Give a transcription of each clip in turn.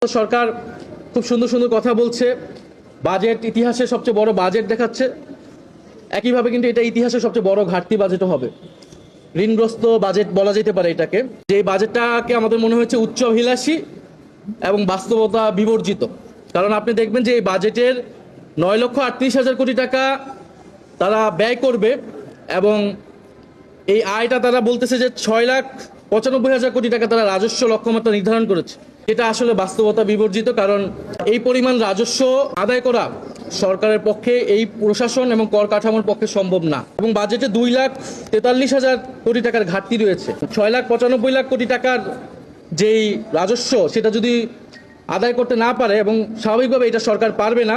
সরকার খুব সুন্দর সুন্দর কথা বলছে, বাজেট ইতিহাসের সবচেয়ে বড় বাজেট দেখাচ্ছে। একইভাবে কিন্তু এটা ইতিহাসের সবচেয়ে বড় ঘাটতি বাজেটও হবে। ঋণগ্রস্ত বাজেট বলা যেতে পারে এটাকে। যে বাজেটটাকে আমাদের মনে হচ্ছে উচ্চাভিলাষী এবং বাস্তবতা বিবর্জিত। কারণ আপনি দেখবেন যে এই বাজেটের 9,38,000 কোটি টাকা তারা ব্যয় করবে এবং এই আয়টা তারা বলতেছে যে 6,95,000 কোটি টাকা তারা রাজস্ব লক্ষ্যমাত্রা নির্ধারণ করেছে। এটা আসলে বাস্তবতা বিবর্জিত, কারণ এই পরিমাণ রাজস্ব আদায় করা সরকারের পক্ষে, এই প্রশাসন এবং কর কাঠামোর পক্ষে সম্ভব না। এবং বাজেটে 2,43,000 কোটি টাকার ঘাটতি রয়েছে। 6,95,000 কোটি টাকার যেই রাজস্ব সেটা যদি আদায় করতে না পারে, এবং স্বাভাবিকভাবে এটা সরকার পারবে না,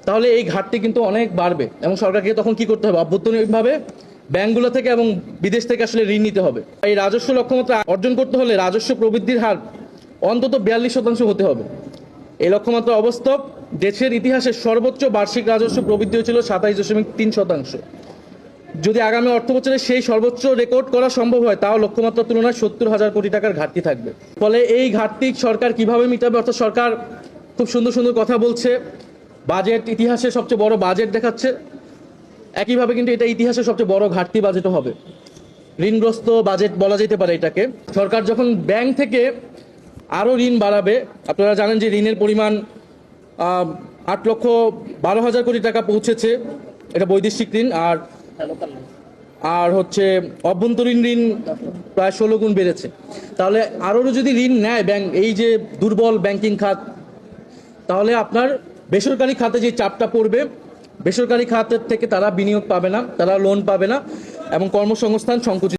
তাহলে এই ঘাটতি কিন্তু অনেক বাড়বে এবং সরকারকে তখন কি করতে হবে? অভ্যন্তরীণভাবে ব্যাংকগুলো থেকে এবং বিদেশ থেকে আসলে ঋণ নিতে হবে। এই রাজস্ব লক্ষ্যমাত্রা অর্জন করতে হলে রাজস্ব প্রবৃদ্ধির হার অন্তত 42% হতে হবে। এই লক্ষ্যমাত্রা অবাস্তব। দেশের ইতিহাসে সর্বোচ্চ বার্ষিক রাজস্ব প্রবৃদ্ধি হয়েছিল 27.3%। যদি আগামী অর্থ বছরে সেই সর্বোচ্চ রেকর্ড করা সম্ভব হয়, তাও লক্ষ্যমাত্রার তুলনায় 70,000 কোটি টাকার ঘাটতি থাকবে। ফলে এই ঘাটতি সরকার কিভাবে মিটাবে? অর্থাৎ সরকার খুব সুন্দর সুন্দর কথা বলছে, বাজেট ইতিহাসের সবচেয়ে বড় বাজেট দেখাচ্ছে। একইভাবে কিন্তু এটা ইতিহাসের সবচেয়ে বড় ঘাটতি বাজেটও হবে। ঋণগ্রস্ত বাজেট বলা যেতে পারে এটাকে। সরকার যখন ব্যাংক থেকে আরও ঋণ বাড়াবে, আপনারা জানেন যে ঋণের পরিমাণ 8,12,000 কোটি টাকা পৌঁছেছে, এটা বৈদেশিক ঋণ। আর হচ্ছে অভ্যন্তরীণ ঋণ প্রায় 16 গুণ বেড়েছে। তাহলে আরও যদি ঋণ নেয় ব্যাংক, এই যে দুর্বল ব্যাংকিং খাত, তাহলে আপনার বেসরকারি খাতে যে চাপটা পড়বে, বেসরকারি খাতের থেকে তারা বিনিয়োগ পাবে না, তারা লোন পাবে না এবং কর্মসংস্থান সংকুচিত।